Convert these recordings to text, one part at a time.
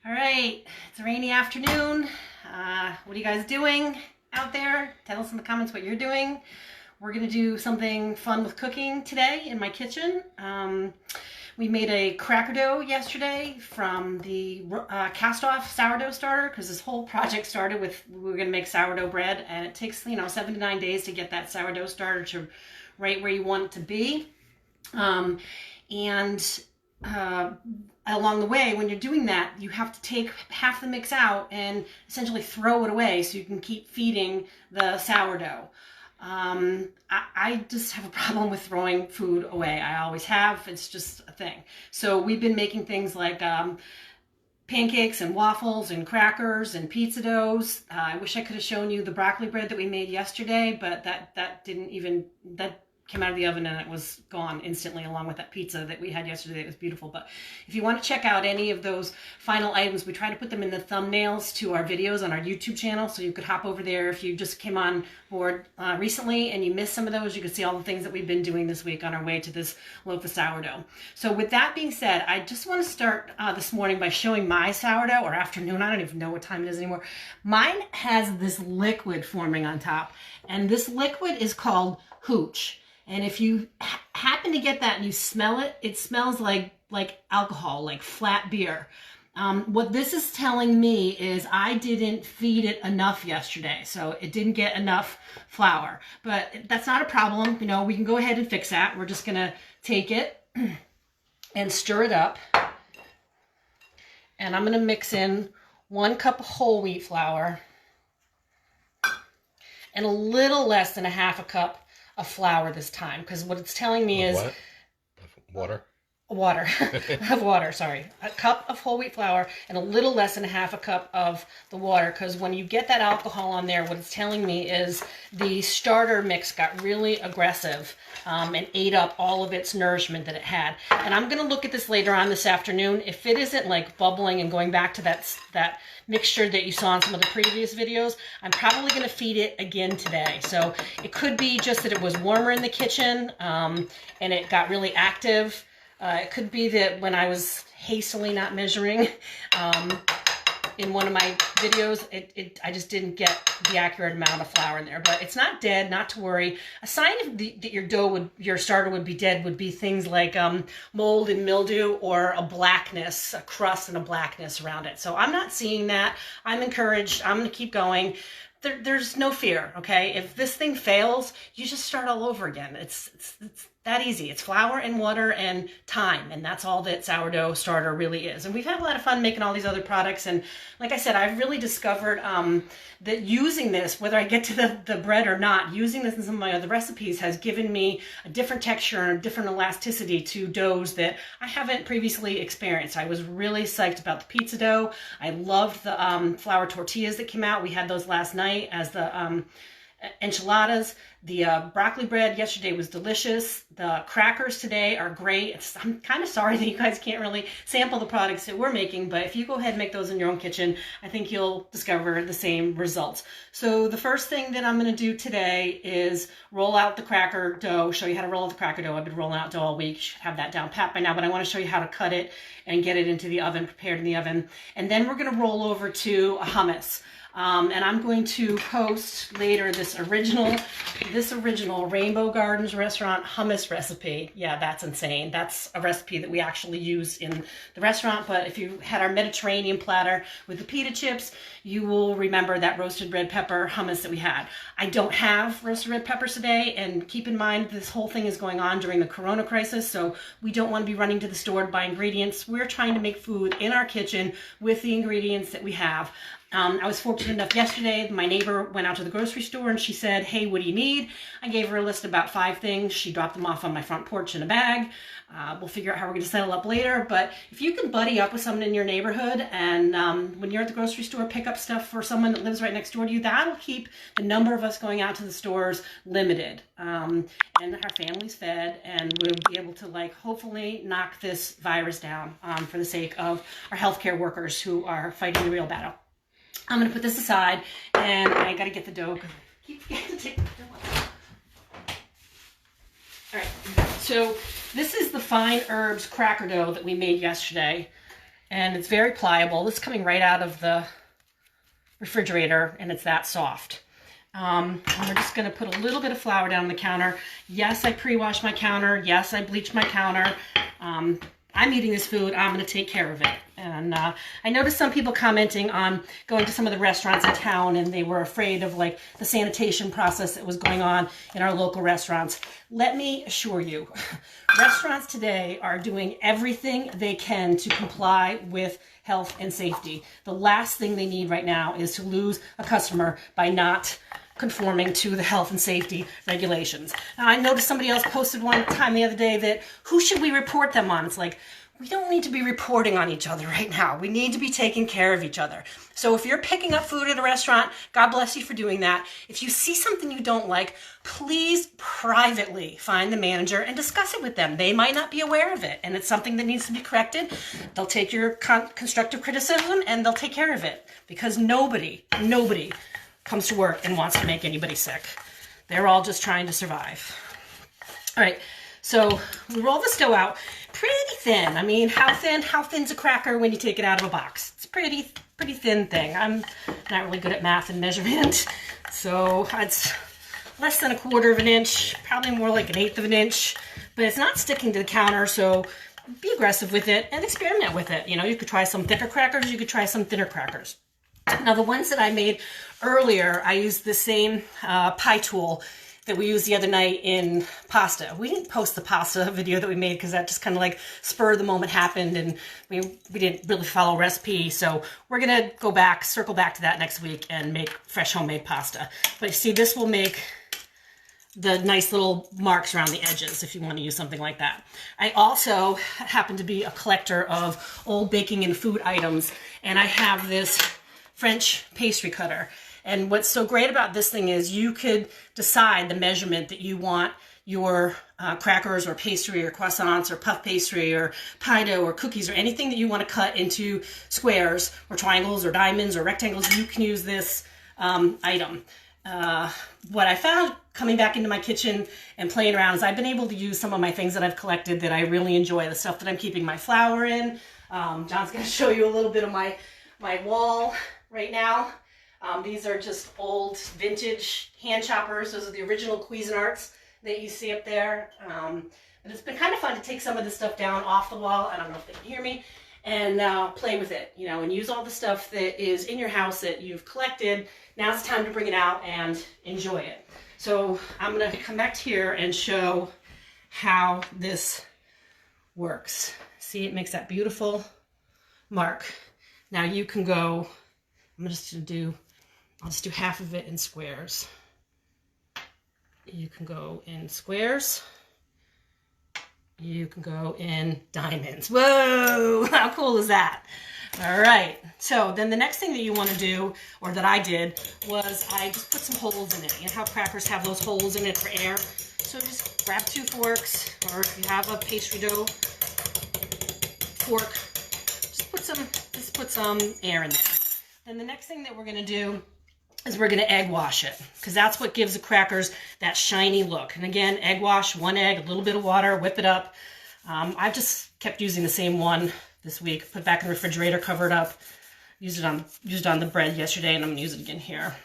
All right, it's a rainy afternoon. What are you guys doing out there? Tell us in the comments what you're doing. We're gonna do something fun with cooking today in my kitchen. We made a cracker dough yesterday from the cast-off sourdough starter, because this whole project started with we were gonna make sourdough bread, and it takes 7 to 9 days to get that sourdough starter to right where you want it to be. Along the way, when you're doing that, you have to take half the mix out and essentially throw it away so you can keep feeding the sourdough. I just have a problem with throwing food away. I always have. It's just a thing. So we've been making things like pancakes and waffles and crackers and pizza doughs. I wish I could have shown you the broccoli bread that we made yesterday, but that came out of the oven and it was gone instantly, along with that pizza that we had yesterday. It was beautiful. But if you want to check out any of those final items, we try to put them in the thumbnails to our videos on our YouTube channel, so you could hop over there. If you just came on board recently and you missed some of those, you could see all the things that we've been doing this week on our way to this loaf of sourdough. So with that being said, I just want to start this morning by showing my sourdough, or afternoon, I don't even know what time it is anymore. Mine has this liquid forming on top, and this liquid is called hooch. And if you happen to get that and you smell it, it smells like alcohol, like flat beer. What this is telling me is I didn't feed it enough yesterday, so it didn't get enough flour. But that's not a problem. We can go ahead and fix that. We're just gonna take it and stir it up. And I'm gonna mix in 1 cup of whole wheat flour and a little less than a half a cup of flour this time, because what it's telling me is what? Water. Of water, sorry. A cup of whole wheat flour and a little less than a half a cup of the water, because when you get that alcohol on there, what it's telling me is the starter mix got really aggressive and ate up all of its nourishment that it had. And I'm going to look at this later on this afternoon. If it isn't like bubbling and going back to that mixture that you saw in some of the previous videos, I'm probably going to feed it again today. So it could be just that it was warmer in the kitchen and it got really active. It could be that when I was hastily not measuring in one of my videos, I just didn't get the accurate amount of flour in there. But it's not dead, not to worry. A sign that your starter would be dead would be things like mold and mildew, or a blackness, a crust and a blackness around it. So I'm not seeing that. I'm encouraged. I'm going to keep going. There's no fear, okay? If this thing fails, you just start all over again. It's that easy. It's flour and water and time, and that's all that sourdough starter really is. And we've had a lot of fun making all these other products, and like I said, I've really discovered that using this, whether I get to the bread or not, using this in some of my other recipes has given me a different texture and a different elasticity to doughs that I haven't previously experienced. I was really psyched about the pizza dough. I loved the flour tortillas that came out. We had those last night as the enchiladas. The broccoli bread yesterday was delicious. The crackers today are great. I'm kind of sorry that you guys can't really sample the products that we're making, but if you go ahead and make those in your own kitchen, I think you'll discover the same results. So the first thing that I'm going to do today is roll out the cracker dough, show you how to roll out the cracker dough. I've been rolling out dough all week. You should have that down pat by now, but I want to show you how to cut it and get it into the oven, prepared in the oven. And then we're going to roll over to a hummus. And I'm going to post later this original Rainbow Gardens restaurant hummus recipe. Yeah, that's insane. That's a recipe that we actually use in the restaurant. But if you had our Mediterranean platter with the pita chips, you will remember that roasted red pepper hummus that we had. I don't have roasted red peppers today, and keep in mind this whole thing is going on during the Corona crisis, so we don't want to be running to the store to buy ingredients. We're trying to make food in our kitchen with the ingredients that we have. I was fortunate enough yesterday, my neighbor went out to the grocery store and she said, "Hey, what do you need?" I gave her a list of about 5 things. She dropped them off on my front porch in a bag. We'll figure out how we're going to settle up later. But if you can buddy up with someone in your neighborhood and when you're at the grocery store, pick up stuff for someone that lives right next door to you, that'll keep the number of us going out to the stores limited. And our family's fed, and we'll be able to hopefully knock this virus down for the sake of our healthcare workers who are fighting the real battle. I'm going to put this aside, and I got to get the dough, because I keep forgetting to take the dough out. All right, so this is the fine herbs cracker dough that we made yesterday. and it's very pliable. This is coming right out of the refrigerator, and it's that soft. And we're just going to put a little bit of flour down the counter. Yes, I pre-washed my counter. Yes, I bleached my counter. I'm eating this food. I'm going to take care of it. And I noticed some people commenting on going to some of the restaurants in town, and they were afraid of like the sanitation process that was going on in our local restaurants. Let me assure you, restaurants today are doing everything they can to comply with health and safety. The last thing they need right now is to lose a customer by not conforming to the health and safety regulations. Now, I noticed somebody else posted one time the other day that who should we report them on? It's like, we don't need to be reporting on each other right now. We need to be taking care of each other. So if you're picking up food at a restaurant, God bless you for doing that. If you see something you don't like, please privately find the manager and discuss it with them. They might not be aware of it, and it's something that needs to be corrected. They'll take your constructive criticism and they'll take care of it, because nobody comes to work and wants to make anybody sick. They're all just trying to survive. All right, so we roll the dough out pretty thin. I mean, how thin's a cracker when you take it out of a box? It's pretty thin thing. I'm not really good at math and measurement, so it's less than 1/4 of an inch, probably more like 1/8 of an inch, but it's not sticking to the counter, so be aggressive with it and experiment with it. You know, you could try some thicker crackers, you could try some thinner crackers. Now, the ones that I made earlier, I used the same pie tool that we used the other night in pasta. We didn't post the pasta video that we made because that just kind of like spur of the moment happened, and we didn't really follow recipe. So we're going to go back, circle back to that next week and make fresh homemade pasta. But you see, this will make the nice little marks around the edges if you want to use something like that. I also happen to be a collector of old baking and food items, and I have this French pastry cutter. And what's so great about this thing is you could decide the measurement that you want your crackers or pastry or croissants or puff pastry or pie dough or cookies or anything that you want to cut into squares or triangles or diamonds or rectangles. You can use this item. What I found coming back into my kitchen and playing around is I've been able to use some of my things that I've collected that I really enjoy, the stuff that I'm keeping my flour in. John's going to show you a little bit of my wall right now. These are just old vintage hand choppers. Those are the original Cuisinarts that you see up there. But it's been kind of fun to take some of this stuff down off the wall. I don't know if they can hear me. And play with it, you know, and use all the stuff that is in your house that you've collected. Now it's time to bring it out and enjoy it. So I'm going to come back here and show how this works. See, it makes that beautiful mark. Now you can go, I'll just do half of it in squares. You can go in squares. You can go in diamonds. Whoa, how cool is that? All right, so then the next thing that you want to do, or that I did, was I just put some holes in it. You know how crackers have those holes in it for air? So just grab 2 forks, or if you have a pastry dough fork, just put some air in there. Then the next thing that we're going to do is we're going to egg wash it, because that's what gives the crackers that shiny look. And again, egg wash, 1 egg, a little bit of water, whip it up. I've just kept using the same one this week. Put it back in the refrigerator, cover it up. Used it on the bread yesterday, and I'm going to use it again here.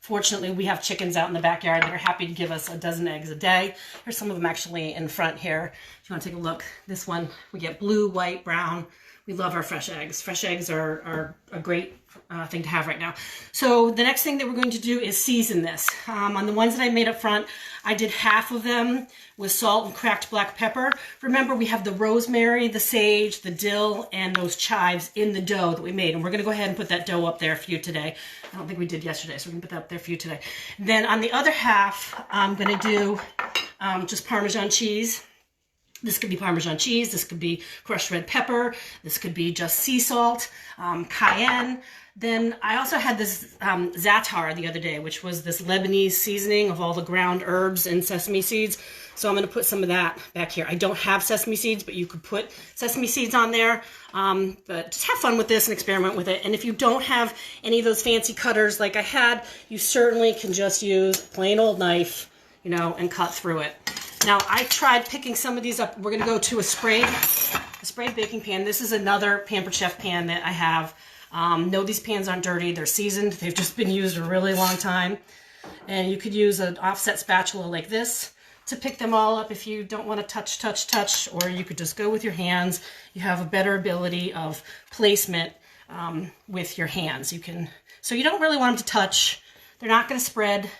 Fortunately, we have chickens out in the backyard that are happy to give us a dozen eggs a day. Here's some of them actually in front here. If you want to take a look, this one, we get blue, white, brown. We love our fresh eggs. Fresh eggs are a great thing to have right now. So the next thing that we're going to do is season this. On the ones that I made up front, I did half of them with salt and cracked black pepper. Remember, we have the rosemary, the sage, the dill, and those chives in the dough that we made. And we're going to go ahead and put that dough up there for you today. I don't think we did yesterday, so we're going to put that up there for you today. Then on the other half, I'm going to do just Parmesan cheese. This could be Parmesan cheese, this could be crushed red pepper, this could be just sea salt, cayenne. Then I also had this zaatar the other day, which was this Lebanese seasoning of all the ground herbs and sesame seeds. So I'm going to put some of that back here. I don't have sesame seeds, but you could put sesame seeds on there. But just have fun with this and experiment with it. And if you don't have any of those fancy cutters like I had, you certainly can just use a plain old knife, you know, and cut through it. Now, I tried picking some of these up. We're going to go to a sprig a spray baking pan. This is another Pampered Chef pan that I have. No, these pans aren't dirty. They're seasoned. They've just been used a really long time. And you could use an offset spatula like this to pick them all up if you don't want to touch, or you could just go with your hands. You have a better ability of placement with your hands. So you don't really want them to touch. They're not going to spread.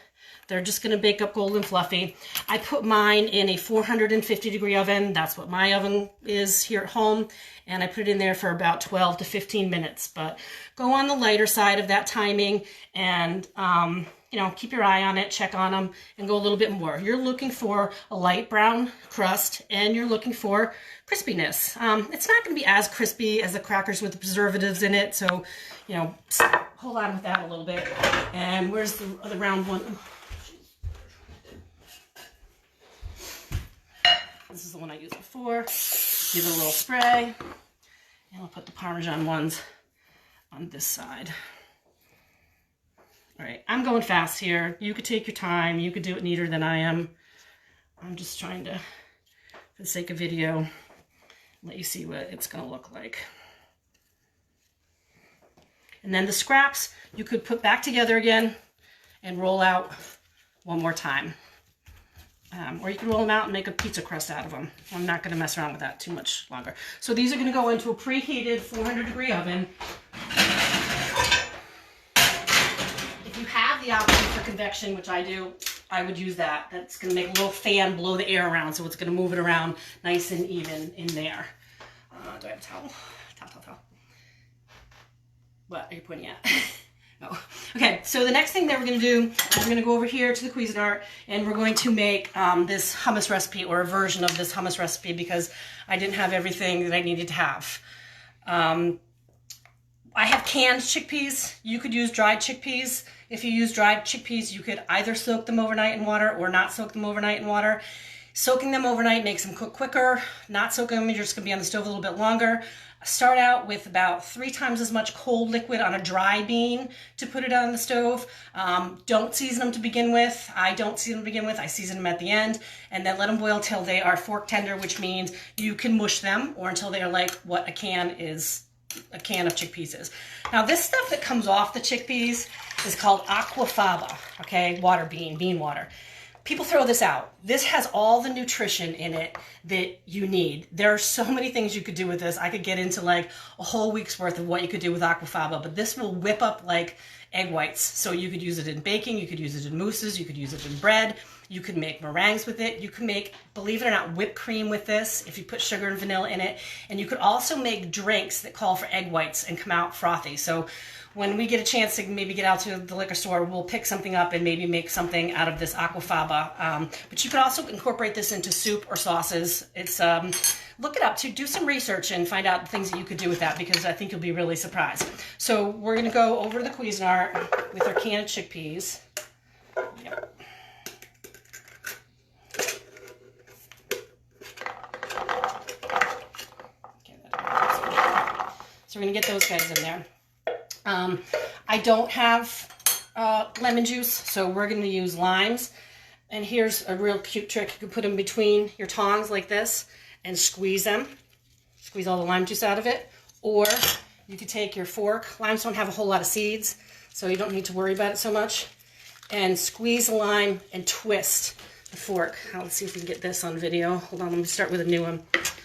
They're just going to bake up golden fluffy. I put mine in a 450-degree oven. That's what my oven is here at home. And I put it in there for about 12 to 15 minutes. But go on the lighter side of that timing and keep your eye on it, check on them, and go a little bit more. You're looking for a light brown crust, and you're looking for crispiness. It's not going to be as crispy as the crackers with the preservatives in it, so, hold on with that a little bit. And where's the other round one? This is the one I used before. Give it a little spray, and I'll put the Parmesan ones on this side. All right, I'm going fast here. You could take your time. You could do it neater than I am. I'm just trying to, for the sake of video, let you see what it's going to look like. And then the scraps, you could put back together again and roll out one more time. Or you can roll them out and make a pizza crust out of them. I'm not going to mess around with that too much longer. So these are going to go into a preheated 400-degree oven. The option for convection, which I do, I would use that. That's going to make a little fan blow the air around, so it's going to move it around nice and even in there. Do I have a towel? Towel. What are you pointing at? No. Okay, so the next thing that we're going to do is we're going to go over here to the Cuisinart, and we're going to make this hummus recipe, or a version of this hummus recipe, because I didn't have everything that I needed to have. I have canned chickpeas. You could use dried chickpeas. If you use dried chickpeas, you could either soak them overnight in water or not soak them overnight in water. Soaking them overnight makes them cook quicker. Not soaking them, you're just going to be on the stove a little bit longer. Start out with about 3 times as much cold liquid on a dry bean to put it on the stove. Don't season them to begin with. I don't season them to begin with. I season them at the end, and then let them boil till they are fork tender, which means you can mush them, or until they are like what a can of chickpeas is. Now, this stuff that comes off the chickpeas is called aquafaba, okay? Bean water. People throw this out. This has all the nutrition in it that you need. There are so many things you could do with this. I could get into like a whole week's worth of what you could do with aquafaba, but this will whip up like egg whites. So you could use it in baking, you could use it in mousses, you could use it in bread, you could make meringues with it, you could make, believe it or not, whipped cream with this if you put sugar and vanilla in it, and you could also make drinks that call for egg whites and come out frothy. So when we get a chance to maybe get out to the liquor store, we'll pick something up and maybe make something out of this aquafaba. But you could also incorporate this into soup or sauces. It's look it up, to do some research and find out the things that you could do with that, because I think you'll be really surprised. So we're going to go over to the Cuisinart with our canned chickpeas. Yep. So we're going to get those guys in there. I don't have lemon juice, so we're going to use limes. And here's a real cute trick. You can put them between your tongs like this and squeeze them. Squeeze all the lime juice out of it. Or you could take your fork. Limes don't have a whole lot of seeds, so you don't need to worry about it so much. And squeeze the lime and twist the fork. Let's see if we can get this on video. Hold on, let me start with a new one.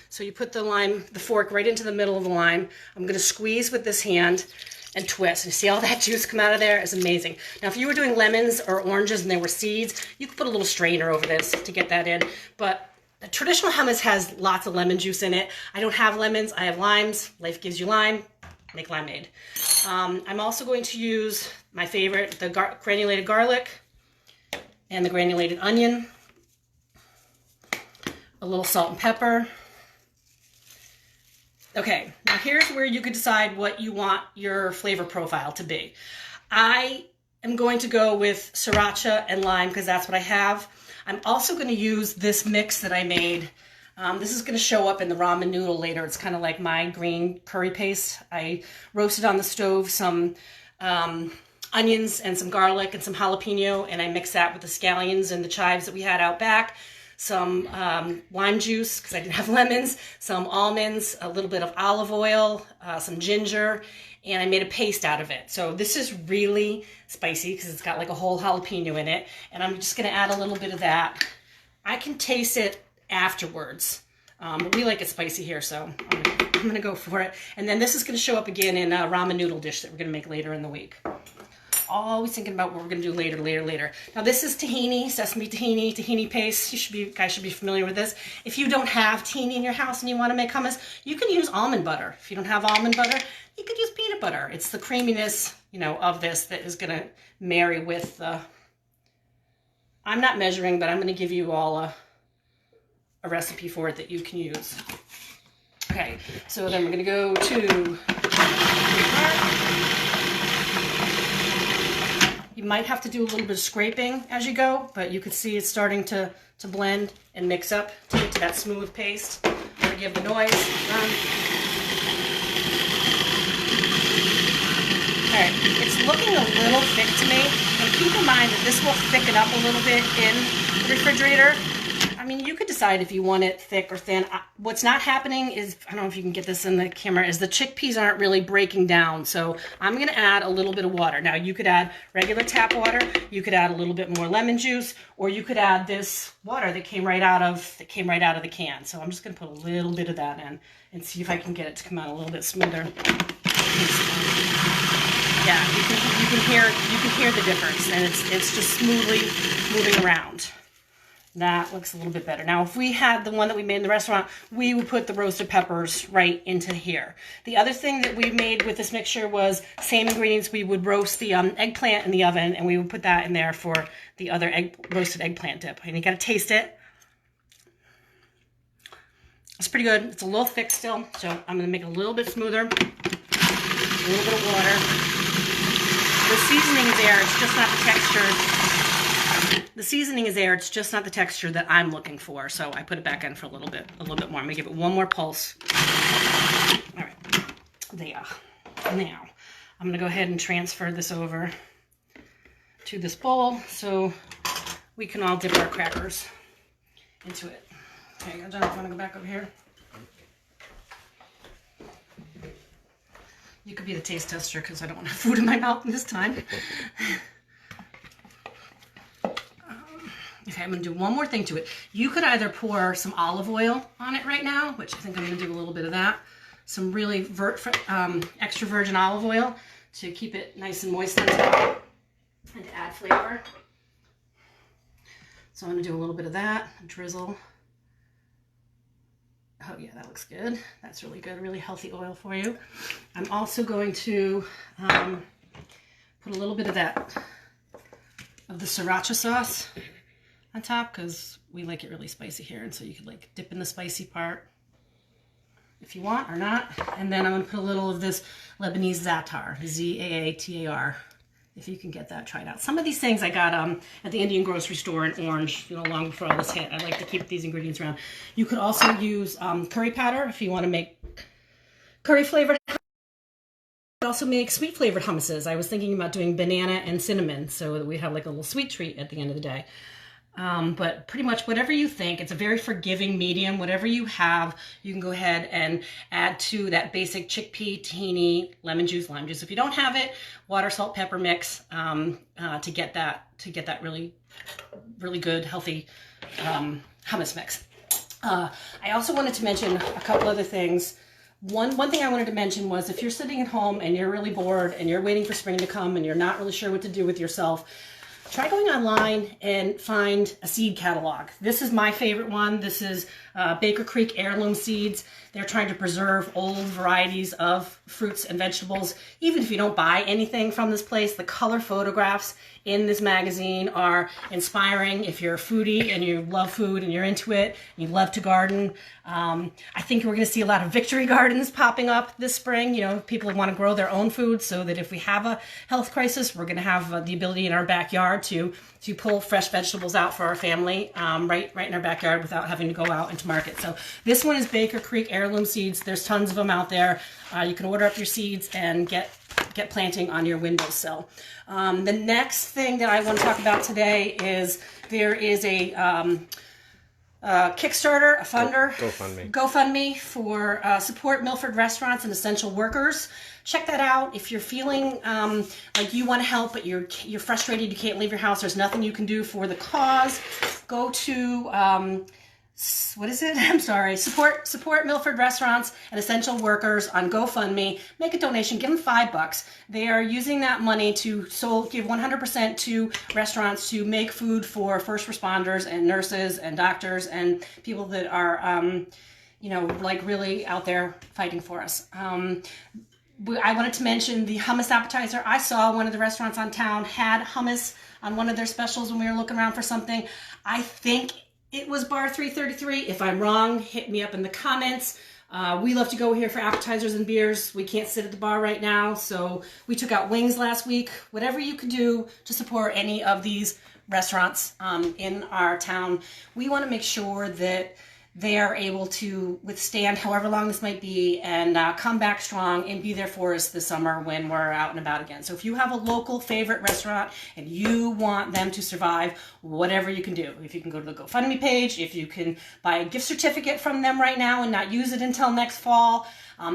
So you put the fork right into the middle of the lime. I'm going to squeeze with this hand and twist. And see all that juice come out of there? It's amazing. Now, if you were doing lemons or oranges and there were seeds, you could put a little strainer over this to get that in. But the traditional hummus has lots of lemon juice in it. I don't have lemons. I have limes. Life gives you lime. Make limeade. I'm also going to use my favorite, the granulated garlic and the granulated onion. A little salt and pepper. Okay, now here's where you could decide what you want your flavor profile to be. I am going to go with Sriracha and lime because that's what I have. I'm also going to use this mix that I made. This is going to show up in the ramen noodle later. It's kind of like my green curry paste. I roasted on the stove some onions and some garlic and some jalapeno, and I mixed that with the scallions and the chives that we had out back. some lime juice because I didn't have lemons, some almonds, a little bit of olive oil, some ginger, and I made a paste out of it. So this is really spicy because it's got like a whole jalapeno in it, and I'm just going to add a little bit of that. I can taste it afterwards, but we like it spicy here, so I'm going to go for it. And then this is going to show up again in a ramen noodle dish that we're going to make later in the week. Always thinking about what we're going to do later. Now this is tahini, sesame tahini paste. You guys should be familiar with this. If you don't have tahini in your house and you want to make hummus, you can use almond butter. If you don't have almond butter, you could use peanut butter. It's the creaminess, you know, of this that is going to marry with the... I'm not measuring, but I'm going to give you all a recipe for it that you can use. Okay, so then we're going to go to... You might have to do a little bit of scraping as you go, but you can see it's starting to blend and mix up to get to that smooth paste. I'm going to give the noise. All right, it's looking a little thick to me, and keep in mind that this will thicken up a little bit in the refrigerator. I mean, you could decide if you want it thick or thin. What's not happening is, I don't know if you can get this in the camera, is the chickpeas aren't really breaking down. So I'm going to add a little bit of water. Now you could add regular tap water, you could add a little bit more lemon juice, or you could add this water that came right out of the can. So I'm just going to put a little bit of that in and see if I can get it to come out a little bit smoother. Yeah, you can hear the difference, and it's just smoothly moving around. That looks a little bit better. Now, if we had the one that we made in the restaurant, we would put the roasted peppers right into here. The other thing that we made with this mixture was same ingredients. We would roast the eggplant in the oven, and we would put that in there for the other roasted eggplant dip. And you got to taste it. It's pretty good. It's a little thick still, so I'm going to make it a little bit smoother. A little bit of water. The seasoning is there. It's just not the texture. The seasoning is there. It's just not the texture that I'm looking for. So I put it back in for a little bit more. I'm going to give it one more pulse. All right. There. Now, I'm going to go ahead and transfer this over to this bowl so we can all dip our crackers into it. Okay, Jonathan, want to go back over here? You could be the taste tester because I don't want to have food in my mouth this time. Okay, I'm going to do one more thing to it. You could either pour some olive oil on it right now, which I think I'm going to do a little bit of that. Some really extra virgin olive oil to keep it nice and moist on top and to add flavor. So I'm going to do a little bit of that, drizzle. Oh yeah, that looks good. That's really good, really healthy oil for you. I'm also going to put a little bit of the Siracha sauce on top because we like it really spicy here, and so you could like dip in the spicy part if you want or not. And then I'm going to put a little of this Lebanese zaatar, Z-A-A-T-A-R. If you can get that, try it out. Some of these things I got at the Indian grocery store in Orange, you know, long before all this hit. I like to keep these ingredients around. You could also use curry powder if you want to make curry flavored. You could also make sweet flavored hummuses. I was thinking about doing banana and cinnamon so that we have like a little sweet treat at the end of the day. But pretty much whatever you think, it's a very forgiving medium. Whatever you have, you can go ahead and add to that basic chickpea, tahini, lemon juice, lime juice. If you don't have it, water, salt, pepper mix to get that really, really good, healthy hummus mix. I also wanted to mention a couple other things. One thing I wanted to mention was if you're sitting at home and you're really bored and you're waiting for spring to come and you're not really sure what to do with yourself, try going online and find a seed catalog. This is my favorite one. This is Baker Creek Heirloom Seeds. They're trying to preserve old varieties of fruits and vegetables. Even if you don't buy anything from this place, the color photographs in this magazine are inspiring. If you're a foodie and you love food and you're into it, and you love to garden. I think we're going to see a lot of victory gardens popping up this spring. You know, people want to grow their own food so that if we have a health crisis, we're going to have the ability in our backyard to pull fresh vegetables out for our family right in our backyard without having to go out into market. So this one is Baker Creek Heirloom Seeds. There's tons of them out there. You can order up your seeds and get planting on your windowsill. The next thing that I want to talk about today is there is a Kickstarter, a funder, GoFundMe for support Milford restaurants and essential workers. Check that out. If you're feeling like you want to help, but you're frustrated, you can't leave your house, there's nothing you can do for the cause, go to what is it? I'm sorry. Support Milford restaurants and essential workers on GoFundMe. Make a donation. Give them $5. They are using that money to give 100% to restaurants to make food for first responders and nurses and doctors and people that are, you know, like really out there fighting for us. I wanted to mention the hummus appetizer. I saw one of the restaurants on town had hummus on one of their specials when we were looking around for something. I think it was bar 333. If I'm wrong, hit me up in the comments. We love to go here for appetizers and beers. We can't sit at the bar right now, so we took out wings last week. Whatever you could do to support any of these restaurants in our town, we want to make sure that they are able to withstand however long this might be and come back strong and be there for us this summer when we're out and about again. So if you have a local favorite restaurant and you want them to survive, whatever you can do. If you can go to the GoFundMe page, if you can buy a gift certificate from them right now and not use it until next fall.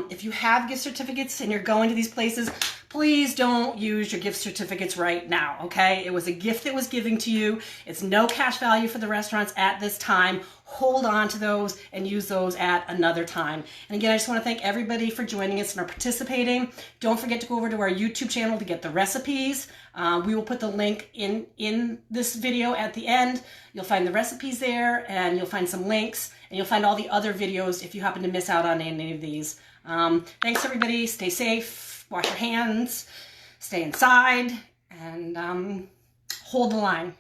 If you have gift certificates and you're going to these places, please don't use your gift certificates right now, okay? It was a gift that was given to you. It's no cash value for the restaurants at this time. Hold on to those and use those at another time. And again, I just want to thank everybody for joining us and participating. Don't forget to go over to our YouTube channel to get the recipes. We will put the link in this video at the end. You'll find the recipes there and you'll find some links and you'll find all the other videos if you happen to miss out on any of these. Thanks everybody. Stay safe, wash your hands, stay inside, and hold the line.